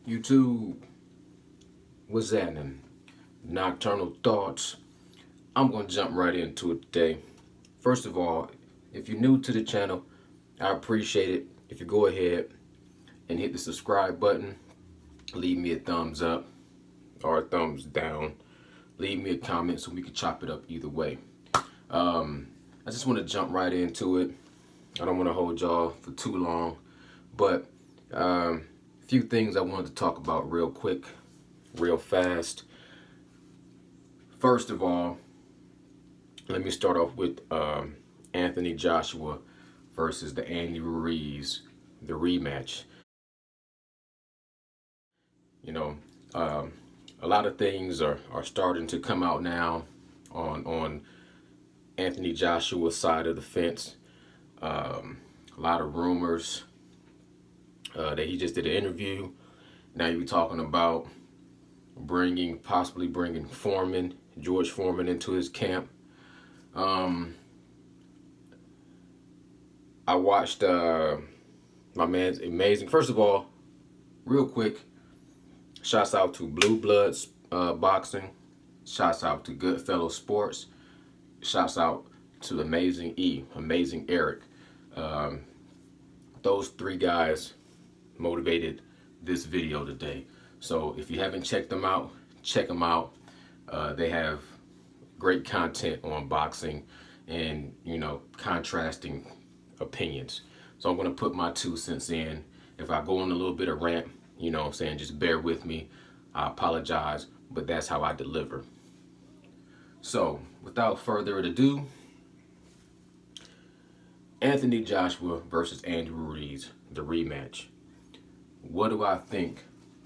YouTube, what's happening? Nocturnal thoughts. I'm gonna jump right into it today. First of all, if you're new to the channel, I appreciate it if you go ahead and hit the subscribe button. Leave me a thumbs up or a thumbs down. Leave me a comment so we can chop it up either way. I just want to jump right into it. I don't want to hold y'all for too long, but a few things I wanted to talk about real quick, real fast. First of all, let me start off with Anthony Joshua versus the Andy Ruiz, the rematch. You know, a lot of things are starting to come out now on Anthony Joshua's side of the fence. A lot of rumors that he just did an interview. Now you're talking about possibly bringing George Foreman into his camp. I watched my man's amazing. First of all, real quick, shouts out to Blue Bloods Boxing. Shouts out to Goodfellow Sports. Shouts out to Amazing Eric. Those three guys motivated this video today. So if you haven't checked them out, check them out. They have great content on boxing and, contrasting opinions. So I'm going to put my 2 cents in. If I go on a little bit of rant, just bear with me. I apologize, but that's how I deliver. So without further ado, Anthony Joshua versus Andy Ruiz, the rematch. What do I think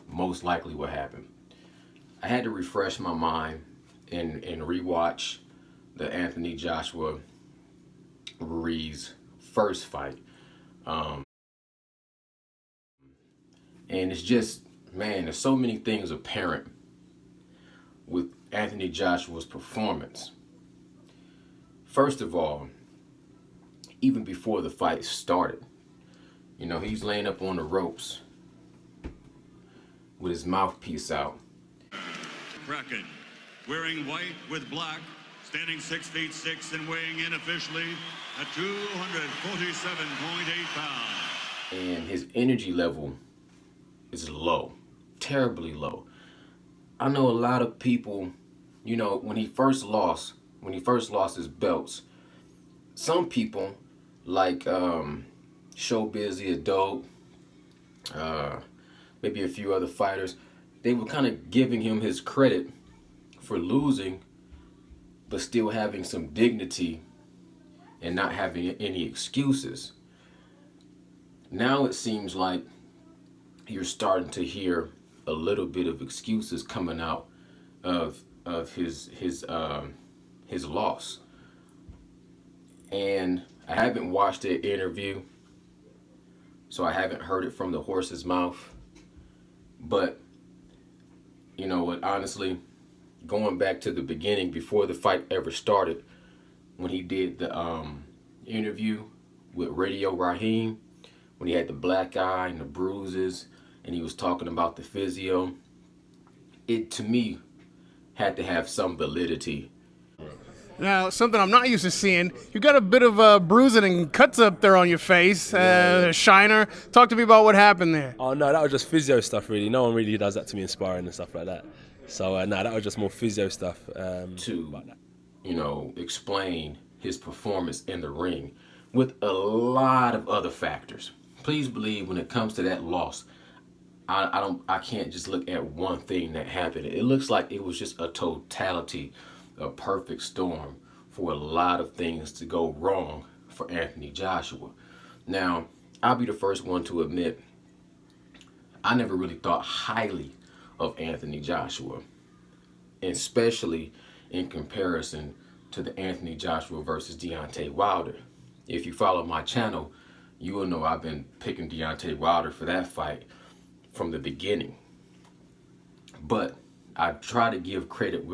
most likely will happen? I had to refresh my mind and rewatch the Anthony Joshua Ruiz first fight. And it's just, man, there's so many things apparent with Anthony Joshua's performance. First of all, even before the fight started, he's laying up on the ropes with his mouthpiece out. Kraken, wearing white with black, standing 6 feet 6 and weighing in officially at 247.8 pounds. And his energy level is low, terribly low. I know a lot of people, when he first lost his belts, some people like Showbiz Adult, maybe a few other fighters, they were kind of giving him his credit for losing, but still having some dignity and not having any excuses. Now it seems like you're starting to hear a little bit of excuses coming out of his loss. And I haven't watched the interview, so I haven't heard it from the horse's mouth. But you know what, honestly, going back to the beginning, before the fight ever started, when he did the interview with Radio Raheem, when he had the black eye and the bruises, and he was talking about the physio, it to me had to have some validity. Now, something I'm not used to seeing, you got a bit of bruising and cuts up there on your face, shiner. Talk to me about what happened there. Oh no, that was just physio stuff really. No one really does that to me in sparring and stuff like that. So no, that was just more physio stuff. To explain his performance in the ring with a lot of other factors. Please believe when it comes to that loss, I can't just look at one thing that happened. It looks like it was just a totality, a perfect storm for a lot of things to go wrong for Anthony Joshua. Now, I'll be the first one to admit, I never really thought highly of Anthony Joshua, especially in comparison to the Anthony Joshua versus Deontay Wilder. If you follow my channel, you will know I've been picking Deontay Wilder for that fight from the beginning. But I try to give credit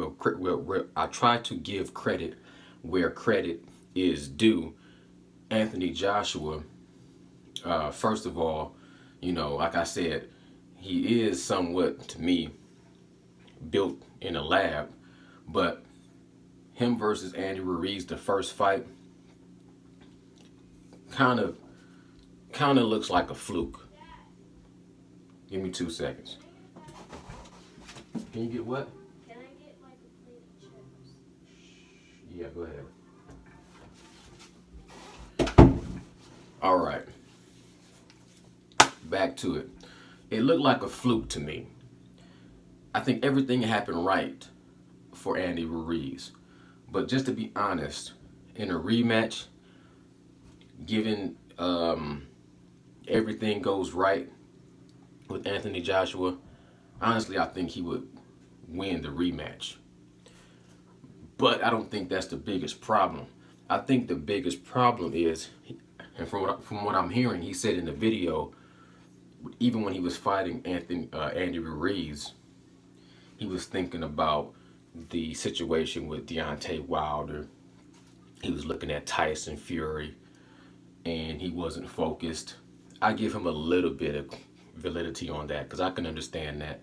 where credit is due. Anthony Joshua, first of all, like I said, he is somewhat, to me, built in a lab. But him versus Andy Ruiz, the first fight, kind of looks like a fluke. Give me 2 seconds. Can you get what? Can I get like a plate of chips? Yeah, go ahead. All right. Back to it. It looked like a fluke to me. I think everything happened right for Andy Ruiz. But just to be honest, in a rematch, given everything goes right with Anthony Joshua, honestly, I think he would win the rematch. But I don't think that's the biggest problem. I think the biggest problem is, and from what I'm hearing, he said in the video, even when he was fighting Andy Ruiz, he was thinking about the situation with Deontay Wilder. He was looking at Tyson Fury, and he wasn't focused. I give him a little bit of validity on that, because I can understand that.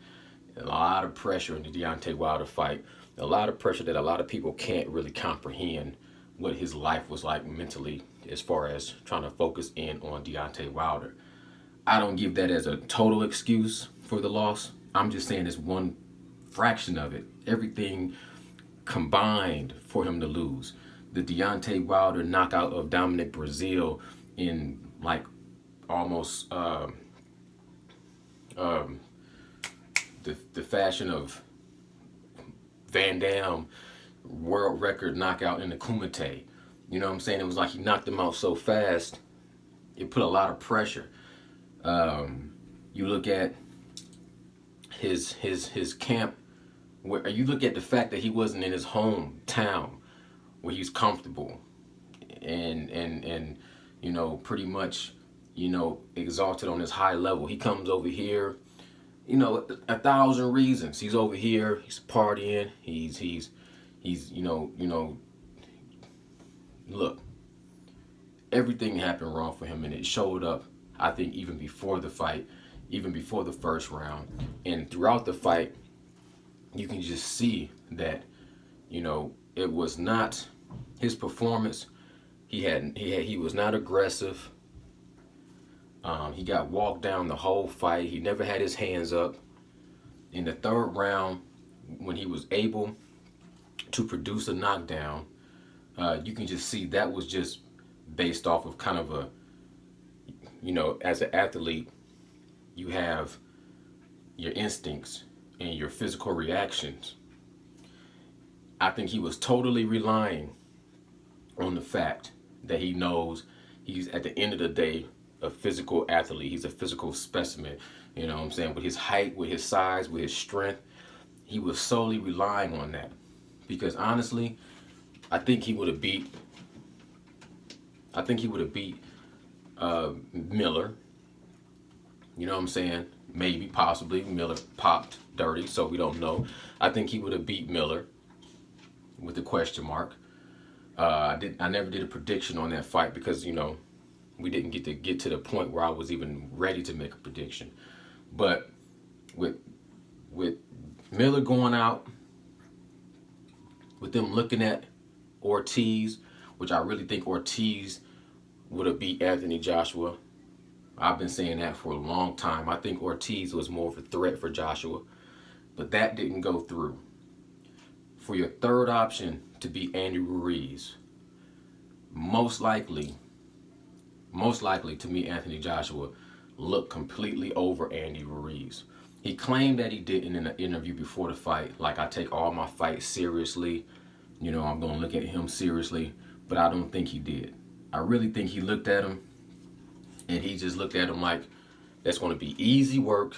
A lot of pressure in the Deontay Wilder fight, a lot of pressure that a lot of people can't really comprehend what his life was like mentally, as far as trying to focus in on Deontay Wilder. I don't give that as a total excuse for the loss. I'm just saying it's one fraction of it. Everything combined for him to lose. The Deontay Wilder knockout of Dominic Breazeale in like almost the fashion of Van Damme world record knockout in the Kumite. You know what I'm saying? It was like he knocked him out so fast, it put a lot of pressure. You look at his camp, where you look at the fact that he wasn't in his hometown where he's comfortable and you know, pretty much, you know, exalted on his high level. He comes over here, you know, 1,000 reasons. He's over here, he's partying, he's you know, look, everything happened wrong for him, and it showed up, I think, even before the fight, even before the first round. And throughout the fight, you can just see that, you know, it was not his performance. He was not aggressive. He got walked down the whole fight. He never had his hands up. In the third round, when he was able to produce a knockdown, you can just see that was just based off of kind of a, you know, as an athlete, you have your instincts and your physical reactions. I think he was totally relying on the fact that he knows he's, at the end of the day, a physical athlete. He's a physical specimen, you know what I'm saying? With his height, with his size, with his strength, he was solely relying on that. Because honestly, I think he would have beat Miller. You know what I'm saying? Maybe, possibly. Miller popped dirty, so we don't know. I think he would have beat Miller with a question mark. I never did a prediction on that fight because, you know, we didn't get to the point where I was even ready to make a prediction. But with Miller going out, with them looking at Ortiz, which I really think Ortiz would have beat Anthony Joshua. I've been saying that for a long time. I think Ortiz was more of a threat for Joshua, but that didn't go through. For your third option to beat Andy Ruiz, most likely to me, Anthony Joshua looked completely over Andy Ruiz. He claimed that he didn't in an interview before the fight, like, I take all my fights seriously, you know, I'm gonna look at him seriously, but I don't think he did. I really think he looked at him and he just looked at him like, that's gonna be easy work.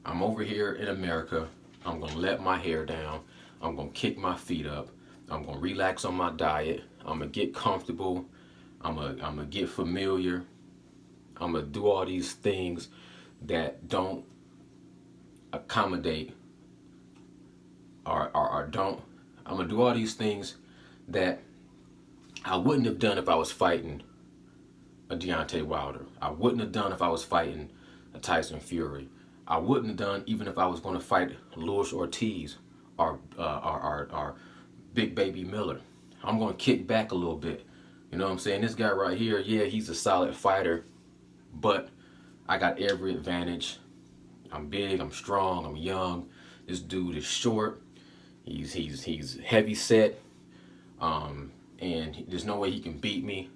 I'm over here in America, I'm gonna let my hair down, I'm gonna kick my feet up, I'm gonna relax on my diet, I'm gonna get comfortable, I'm gonna get familiar, I'm gonna do all these things that don't accommodate or don't, I'm gonna do all these things that I wouldn't have done if I was fighting a Deontay Wilder. I wouldn't have done if I was fighting a Tyson Fury. I wouldn't have done even if I was going to fight Luis Ortiz or Big Baby Miller. I'm going to kick back a little bit. You know what I'm saying? This guy right here, yeah, he's a solid fighter, but I got every advantage. I'm big, I'm strong, I'm young. This dude is short. He's heavy set. And there's no way he can beat me.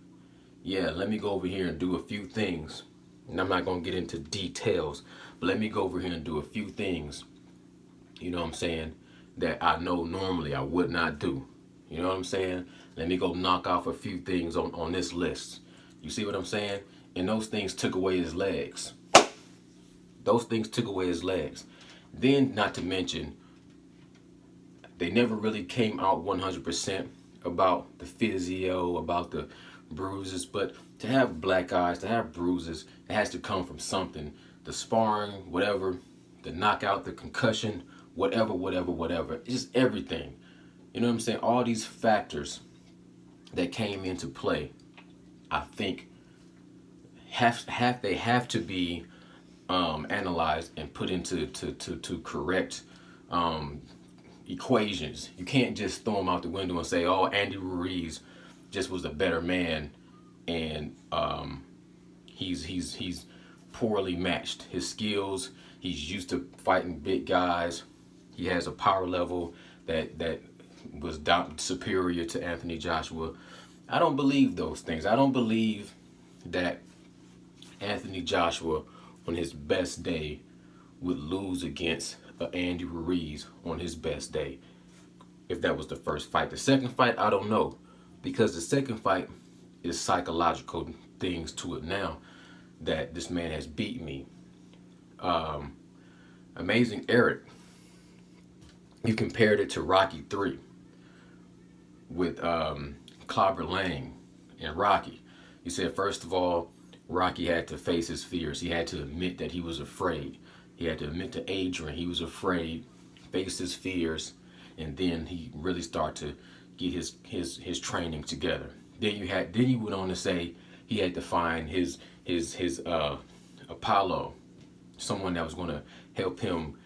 Yeah, let me go over here and do a few things. And I'm not going to get into details, but let me go over here and do a few things, you know what I'm saying, that I know normally I would not do. You know what I'm saying? Let me go knock off a few things on this list. You see what I'm saying? And those things took away his legs. Those things took away his legs. Then, not to mention, they never really came out 100% about the physio, about the bruises. But to have black eyes, to have bruises, it has to come from something. The sparring, whatever, the knockout, the concussion, whatever. It's just everything. You know what I'm saying? All these factors that came into play, I think, have to be analyzed and put into to correct equations. You can't just throw them out the window and say, "Oh, Andy Ruiz just was a better man," and he's poorly matched. His skills, he's used to fighting big guys. He has a power level that was superior to Anthony Joshua. I don't believe those things. I don't believe that Anthony Joshua on his best day would lose against Andy Ruiz on his best day if that was the first fight. The second fight, I don't know, because the second fight is psychological things to it now that this man has beat me. Amazing Eric, you compared it to Rocky 3 with Clubber Lang and Rocky. You said, first of all, Rocky had to face his fears. He had to admit that he was afraid. He had to admit to Adrian he was afraid, face his fears, and then he really started to get his training together. Then you went on to say he had to find his Apollo, someone that was going to help him,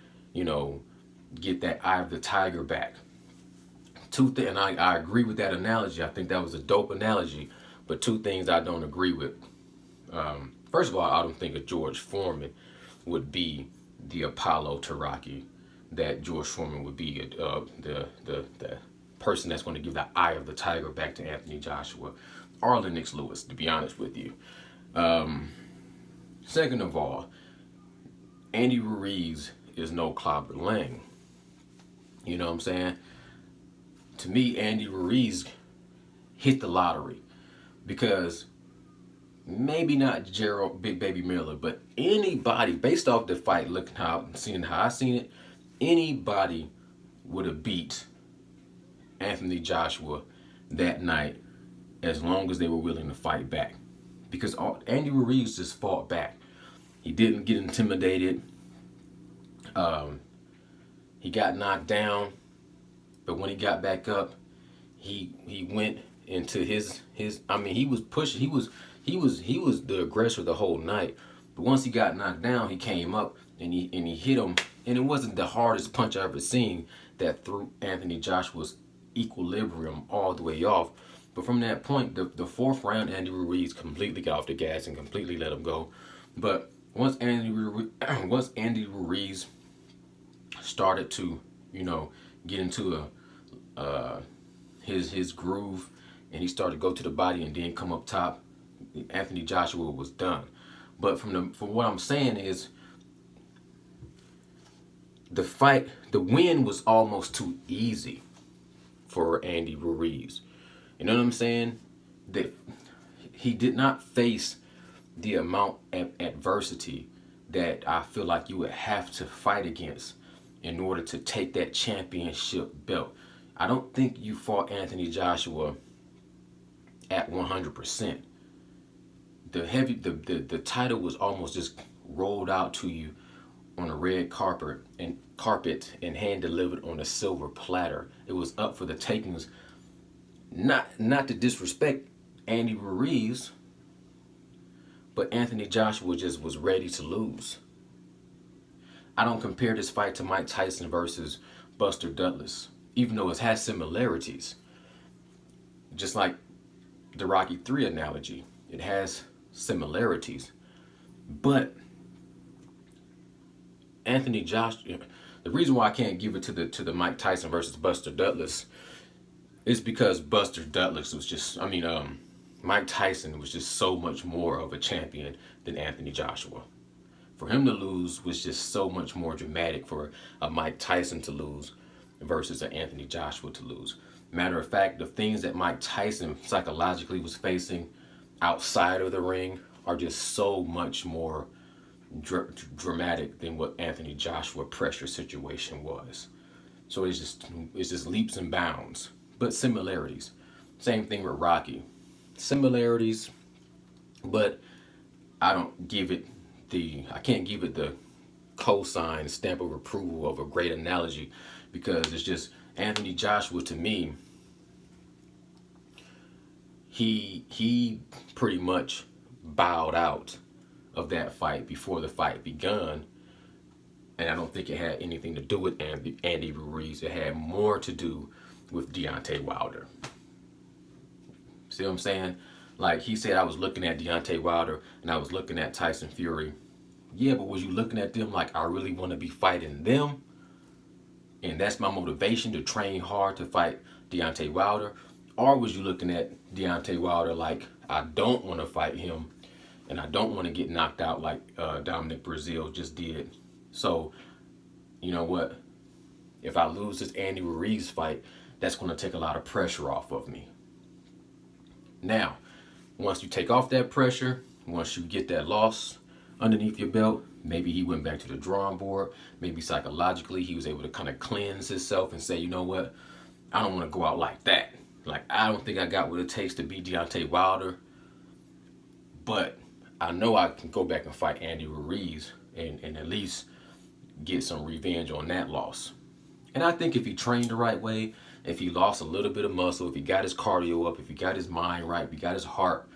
get that eye of the tiger back. And I agree with that analogy. I think that was a dope analogy. But two things I don't agree with. First of all, I don't think a George Foreman would be the Apollo to Rocky. That George Foreman would be the person that's going to give the eye of the tiger back to Anthony Joshua or Lennox Lewis, to be honest with you. Second of all, Andy Ruiz is no Clubber Lang. You know what I'm saying? To me, Andy Ruiz hit the lottery, because maybe not Gerald Big Baby Miller, but anybody, based off the fight, seeing how I seen it, anybody would have beat Anthony Joshua that night as long as they were willing to fight back. Because Andy Ruiz just fought back. He didn't get intimidated. He got knocked down, but when he got back up, he went into his he was pushing. He was the aggressor the whole night. But once he got knocked down, he came up and he hit him, and it wasn't the hardest punch I ever seen that threw Anthony Joshua's equilibrium all the way off. But from that point, the fourth round, Andy Ruiz completely got off the gas and completely let him go. But once Andy Ruiz started to, get into his groove, and he started to go to the body and then come up top, Anthony Joshua was done. But from what I'm saying is, the win was almost too easy for Andy Ruiz. You know what I'm saying? That he did not face the amount of adversity that I feel like you would have to fight against in order to take that championship belt. I don't think you fought Anthony Joshua at 100%. The title was almost just rolled out to you on a red carpet and hand delivered on a silver platter. It was up for the takings. Not to disrespect Andy Ruiz, but Anthony Joshua just was ready to lose. I don't compare this fight to Mike Tyson versus Buster Douglas, even though it has similarities. Just like the Rocky 3 analogy, it has similarities. But Anthony Joshua, the reason why I can't give it to the Mike Tyson versus Buster Douglas is because Buster Douglas was just, Mike Tyson was just so much more of a champion than Anthony Joshua. For him to lose was just so much more dramatic for a Mike Tyson to lose versus an Anthony Joshua to lose. Matter of fact, the things that Mike Tyson psychologically was facing outside of the ring are just so much more dramatic than what Anthony Joshua pressure situation was. So it's just leaps and bounds, but similarities. Same thing with Rocky. Similarities, but I can't give it the cosign stamp of approval of a great analogy, because it's just Anthony Joshua, to me, he pretty much bowed out of that fight before the fight begun, and I don't think it had anything to do with Andy Ruiz. It had more to do with Deontay Wilder. See what I'm saying? Like he said, I was looking at Deontay Wilder and I was looking at Tyson Fury. Yeah, but was you looking at them like I really want to be fighting them? And that's my motivation to train hard to fight Deontay Wilder? Or was you looking at Deontay Wilder like I don't want to fight him and I don't want to get knocked out like Dominic Breazeale just did? So, you know what? If I lose this Andy Ruiz fight, that's going to take a lot of pressure off of me. Now, once you take off that pressure, once you get that loss underneath your belt, maybe he went back to the drawing board. Maybe psychologically he was able to kind of cleanse himself and say, you know what? I don't want to go out like that. Like, I don't think I got what it takes to beat Deontay Wilder. But I know I can go back and fight Andy Ruiz and at least get some revenge on that loss. And I think if he trained the right way, if he lost a little bit of muscle, if he got his cardio up, if he got his mind right, if he got his heart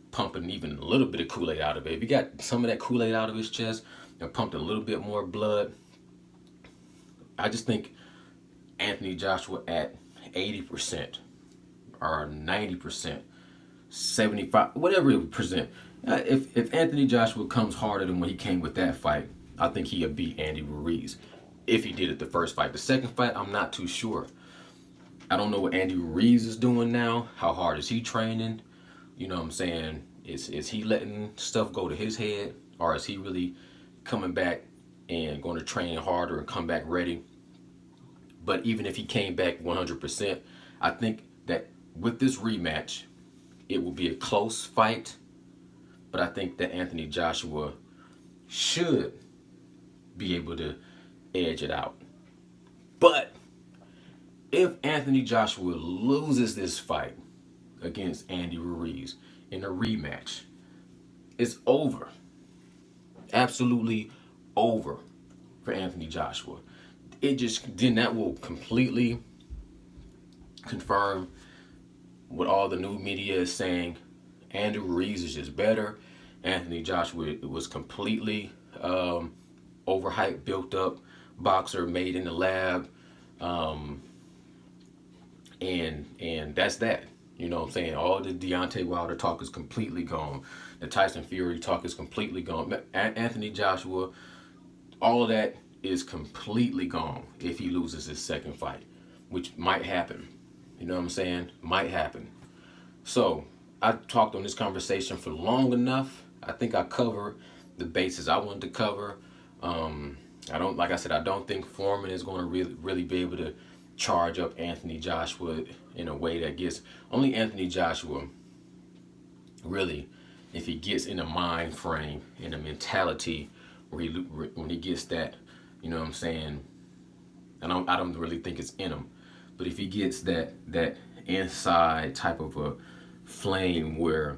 pumping even a little bit of Kool-Aid out of it, if he got some of that Kool-Aid out of his chest and pumped a little bit more blood, I just think Anthony Joshua at 80% or 90%, 75, whatever percent, if Anthony Joshua comes harder than when he came with that fight, I think he'll beat Andy Ruiz. If he did it the first fight. The second fight, I'm not too sure. I don't know what Andy Ruiz is doing now. How hard is he training? You know what I'm saying? Is he letting stuff go to his head? Or is he really coming back and going to train harder and come back ready? But even if he came back 100%, I think that with this rematch, it will be a close fight. But I think that Anthony Joshua should be able to edge it out. But if Anthony Joshua loses this fight against Andy Ruiz in a rematch, it's over. Absolutely over for Anthony Joshua. That will completely confirm what all the new media is saying. Andy Ruiz is just better. Anthony Joshua was completely overhyped, built up boxer made in the lab, and that's that. You know what I'm saying? All the Deontay Wilder talk is completely gone. The Tyson Fury talk is completely gone. Anthony Joshua, all of that is completely gone if he loses his second fight, which might happen. You know what I'm saying? Might happen. So I talked on this conversation for long enough. I think I covered the bases I wanted to cover. I don't think Foreman is going to really be able to charge up Anthony Joshua in a way that gets only Anthony Joshua really, if he gets in a mind frame, in a mentality where when he gets that, you know what I'm saying, I don't really think it's in him, but if he gets that inside type of a flame where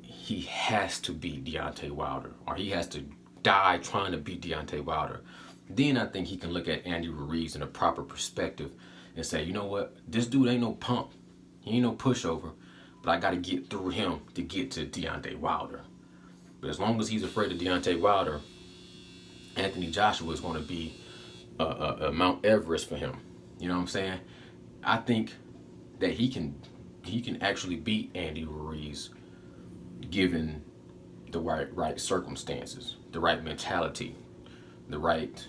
he has to beat Deontay Wilder, or he has to die trying to beat Deontay Wilder, then I think he can look at Andy Ruiz in a proper perspective and say, you know what, this dude ain't no punk, he ain't no pushover, but I got to get through him to get to Deontay Wilder. But as long as he's afraid of Deontay Wilder, Anthony Joshua is going to be a Mount Everest for him. You know what I'm saying? I think that he can actually beat Andy Ruiz given the right circumstances, the right mentality, the right,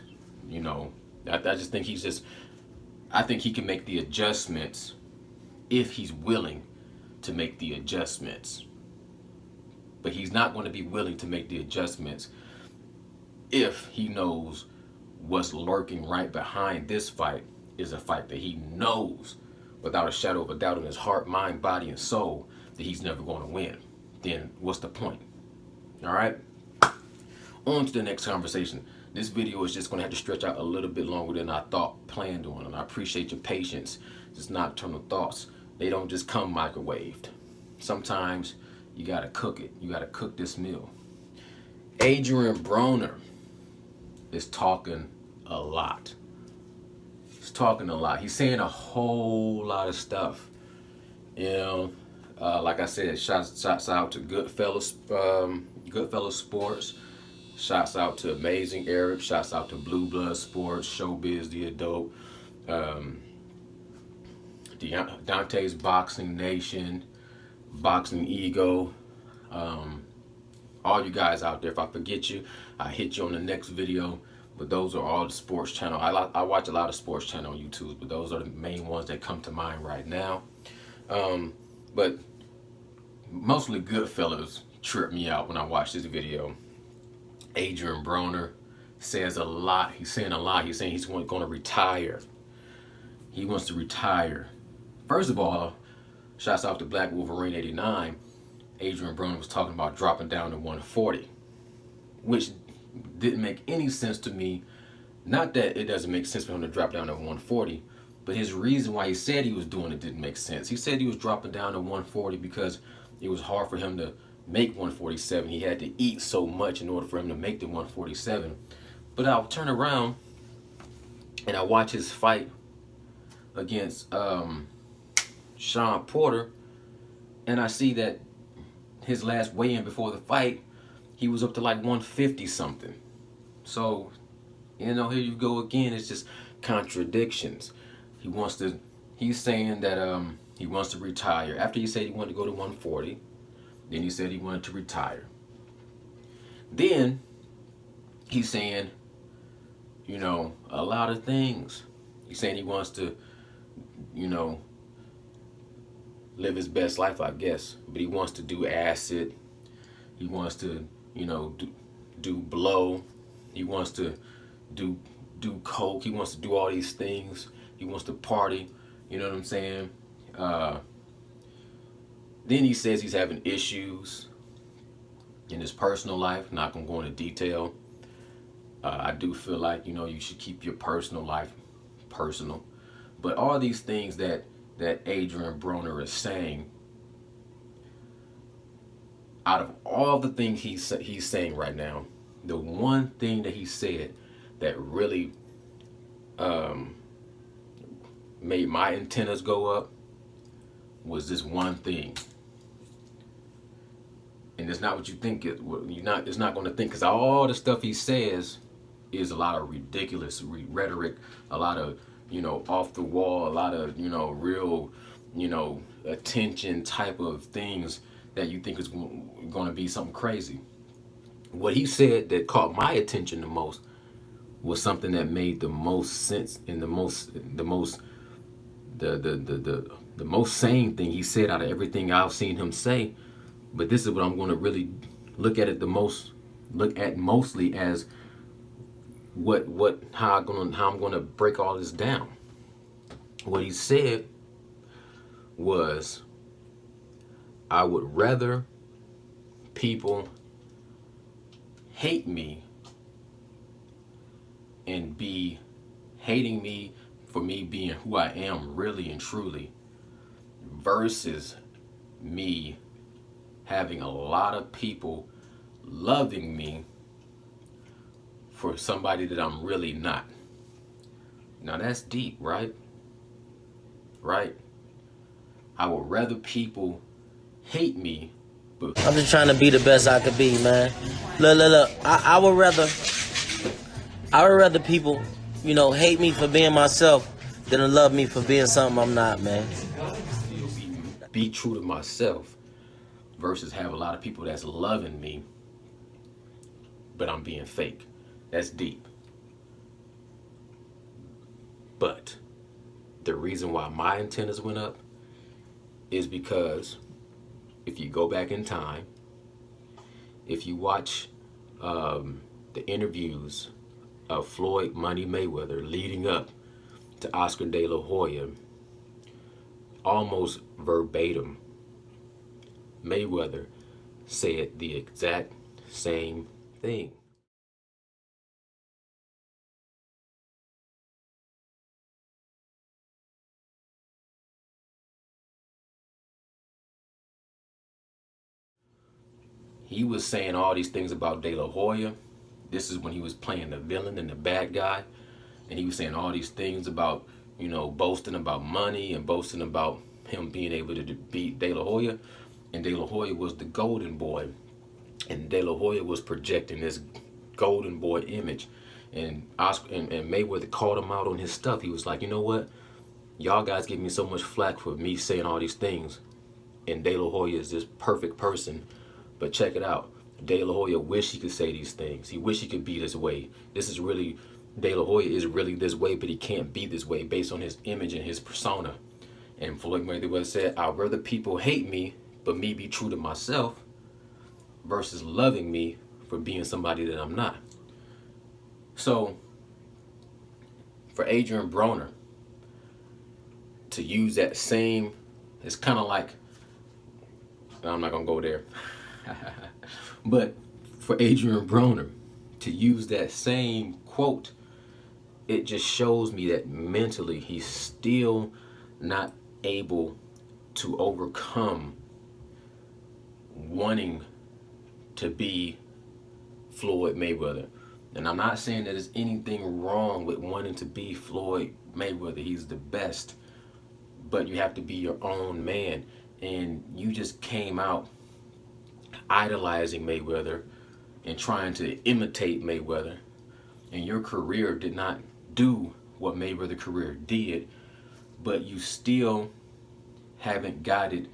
you know, I just think I think he can make the adjustments if he's willing to make the adjustments. But he's not going to be willing to make the adjustments if he knows what's lurking right behind this fight is a fight that he knows without a shadow of a doubt in his heart, mind, body, and soul that he's never going to win. Then what's the point? All right? On to the next conversation. This video is just going to have to stretch out a little bit longer than I planned on, and I appreciate your patience. Just nocturnal thoughts. They don't just come microwaved. Sometimes you got to cook it. You got to cook this meal. Adrian Broner is talking a lot. He's talking a lot. He's saying a whole lot of stuff. You know, like I said, shouts out to Goodfellas Sports. Shouts out to Amazing Eric. Shouts out to Blue Blood Sports, Showbiz the Adult, Dante's Boxing Nation, Boxing Ego. All you guys out there, if I forget you, I hit you on the next video. But those are all the sports channel. I watch a lot of sports channel on YouTube, but those are the main ones that come to mind right now. But mostly Goodfellas tripped me out when I watched this video. Adrian Broner says a lot. He's saying a lot. He's saying he's going to retire. He wants to retire. First of all, shouts out to Black Wolverine 89. Adrian Broner was talking about dropping down to 140, which didn't make any sense to me. Not that it doesn't make sense for him to drop down to 140, but his reason why he said he was doing it didn't make sense. He said he was dropping down to 140 because it was hard for him to make 147. He had to eat so much in order for him to make the 147. But I'll turn around and I watch his fight against Sean Porter, and I see that his last weigh-in before the fight, he was up to like 150 something. So, you know, here you go again. It's just contradictions. He's saying that he wants to retire. After he said he wanted to go to 140, then he said he wanted to retire. Then he's saying, you know, a lot of things. He's saying he wants to, you know, live his best life, I guess. But he wants to do acid. He wants to, you know, do blow. He wants to do coke. He wants to do all these things. He wants to party. You know what I'm saying? Then he says he's having issues in his personal life. Not gonna go into detail. I do feel like, you know, you should keep your personal life personal. But all these things that Adrian Broner is saying, out of all the things he's saying right now, the one thing that he said that really made my antennas go up was this one thing. And it's not what you think it's not going to think, because all the stuff he says is a lot of ridiculous rhetoric, a lot of, you know, off the wall, a lot of, you know, real, you know, attention type of things that you think is going to be something crazy. What he said that caught my attention the most was something that made the most sense and the most sane thing he said out of everything I've seen him say. But this is what I'm going to really look at mostly as how I'm going to break all this down. What he said was, I would rather people hate me and be hating me for me being who I am really and truly, versus me having a lot of people loving me for somebody that I'm really not. Now that's deep, right? Right? I would rather people hate me, but I'm just trying to be the best I could be, man. Look. I would rather I would rather people, hate me for being myself than to love me for being something I'm not, man. Be true to myself versus have a lot of people that's loving me, but I'm being fake. That's deep. But the reason why my antennas went up is because if you go back in time, if you watch the interviews of Floyd Money Mayweather leading up to Oscar De La Hoya, almost verbatim, Mayweather said the exact same thing. He was saying all these things about De La Hoya. This is when he was playing the villain and the bad guy. And he was saying all these things about, boasting about money and boasting about him being able to beat De La Hoya. And De La Hoya was the golden boy. And De La Hoya was projecting this golden boy image. And Oscar and Mayweather called him out on his stuff. He was like, you know what? Y'all guys give me so much flack for me saying all these things. And De La Hoya is this perfect person. But check it out. De La Hoya wish he could say these things. He wish he could be this way. This is really, De La Hoya is really this way, but he can't be this way based on his image and his persona. And Floyd Mayweather said, I'd rather people hate me, but me be true to myself versus loving me for being somebody that I'm not. So, for Adrian Broner to use that same, it's kind of like, I'm not going to go there. But for Adrian Broner to use that same quote, it just shows me that mentally he's still not able to overcome wanting to be Floyd Mayweather. And I'm not saying that there's anything wrong with wanting to be Floyd Mayweather. He's the best. But you have to be your own man. And you just came out idolizing Mayweather and trying to imitate Mayweather, and your career did not do what Mayweather's career did, but you still haven't got it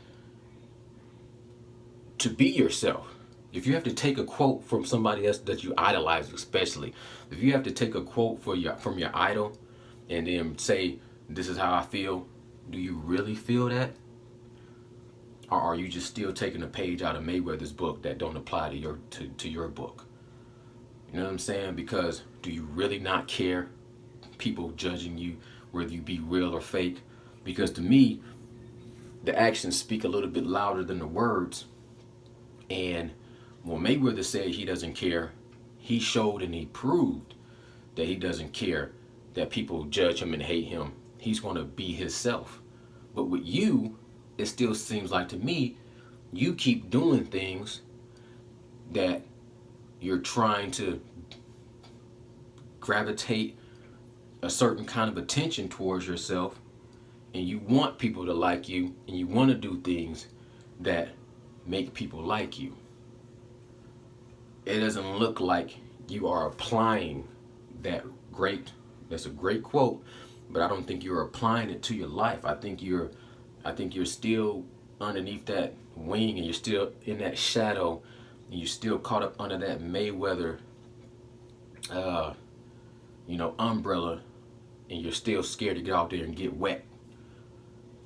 to be yourself. If you have to take a quote from somebody else that you idolize, especially if you have to take a quote from your idol and then say, this is how I feel, do you really feel that? Or are you just still taking a page out of Mayweather's book that don't apply to your book? You know what I'm saying? Because do you really not care people judging you, whether you be real or fake? Because to me, the actions speak a little bit louder than the words. And when Mayweather said he doesn't care, he showed and he proved that he doesn't care that people judge him and hate him. He's going to be himself. But with you, it still seems like to me, you keep doing things that you're trying to gravitate a certain kind of attention towards yourself, and you want people to like you, and you want to do things that make people like you. It doesn't look like you are applying that's a great quote, but I don't think you're applying it to your life. I think you're still underneath that wing, and you're still in that shadow, and you're still caught up under that Mayweather, umbrella, and you're still scared to get out there and get wet.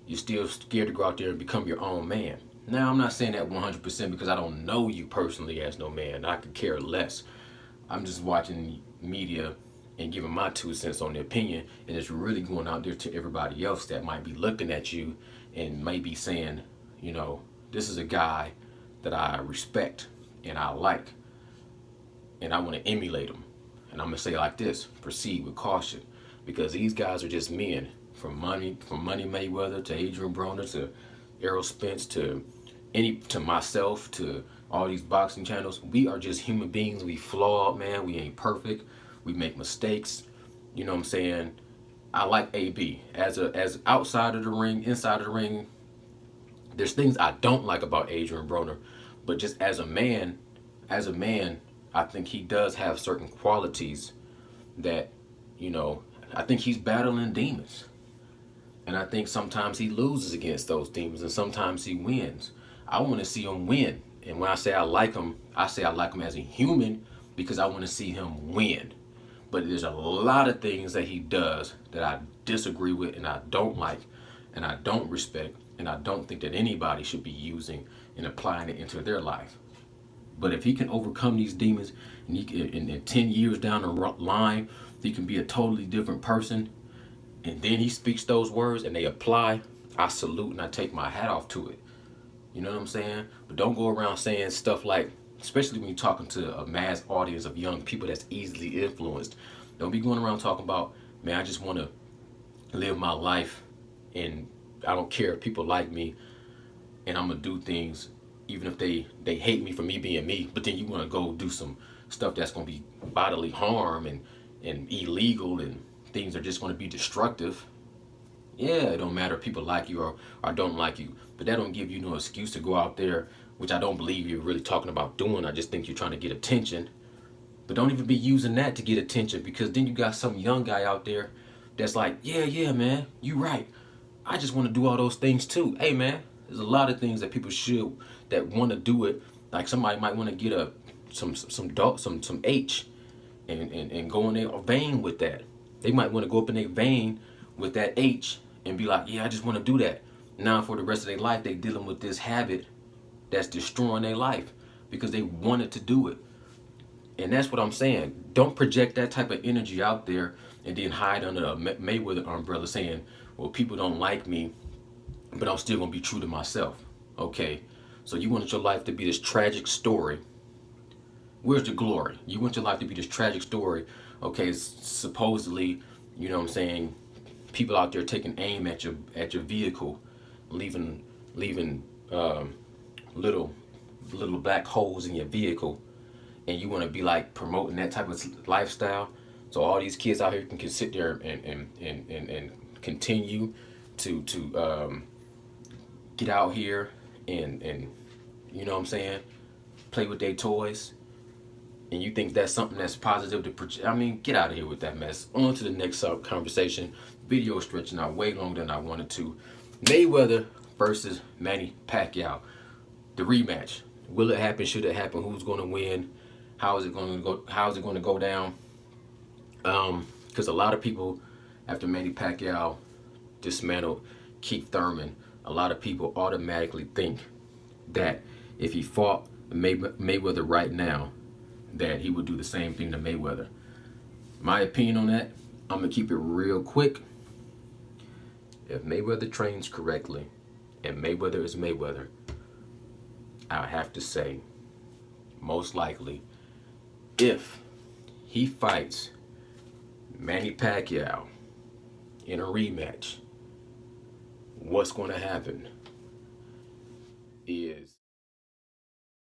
You're still scared to go out there and become your own man. Now, I'm not saying that 100% because I don't know you personally as no man. I could care less. I'm just watching media and giving my 2 cents on the opinion, and it's really going out there to everybody else that might be looking at you and may be saying, this is a guy that I respect and I like, and I want to emulate him. And I'm going to say it like this: proceed with caution, because these guys are just men. From Money Mayweather to Adrian Broner to Errol Spence to myself to all these boxing channels, we are just human beings. We flawed, man. We ain't perfect. We make mistakes. You know what I'm saying? I like AB as outside of the ring, inside of the ring. There's things I don't like about Adrian Broner, but just as a man, I think he does have certain qualities that, I think he's battling demons. And I think sometimes he loses against those demons and sometimes he wins. I want to see him win. And when I say I like him, I say I like him as a human because I want to see him win. But there's a lot of things that he does that I disagree with and I don't like and I don't respect and I don't think that anybody should be using and applying it into their life. But if he can overcome these demons and he can, in 10 years down the line, he can be a totally different person, and then he speaks those words and they apply, I salute and I take my hat off to it. You know what I'm saying? But don't go around saying stuff like, especially when you're talking to a mass audience of young people that's easily influenced. Don't be going around talking about, man, I just want to live my life and I don't care if people like me and I'm going to do things even if they hate me for me being me. But then you want to go do some stuff that's going to be bodily harm and illegal and things are just going to be destructive. Yeah, it don't matter if people like you or don't like you, but that don't give you no excuse to go out there, which I don't believe you're really talking about doing. I just think you're trying to get attention. But don't even be using that to get attention, because then you got some young guy out there that's like, yeah, man, you right. I just want to do all those things too. Hey, man, there's a lot of things that people should that want to do it. Like somebody might want to get some H and go in their vein with that. They might want to go up in their vein with that H and be like, yeah, I just want to do that. Now for the rest of their life, they dealing with this habit that's destroying their life because they wanted to do it. And that's what I'm saying. Don't project that type of energy out there and then hide under a Mayweather umbrella saying, well, people don't like me, but I'm still going to be true to myself. Okay, so you wanted your life to be this tragic story. Where's the glory? You want your life to be this tragic story. Okay, supposedly, you know what I'm saying, people out there taking aim at your vehicle, leaving little black holes in your vehicle, and you want to be like promoting that type of lifestyle. So all these kids out here can sit there and continue to get out here and you know what I'm saying, play with their toys. And you think that's something that's positive to project? I mean, get out of here with that mess. On to the next conversation. Video stretching out way longer than I wanted to. Mayweather versus Manny Pacquiao. The rematch. Will it happen? Should it happen? Who's going to win? How is it going to go? How is it going to go down? Because a lot of people, after Manny Pacquiao dismantled Keith Thurman, a lot of people automatically think that if he fought Mayweather right now, that he would do the same thing to Mayweather. My opinion on that, I'm going to keep it real quick. If Mayweather trains correctly and Mayweather is Mayweather, I have to say, most likely, if he fights Manny Pacquiao in a rematch, what's going to happen is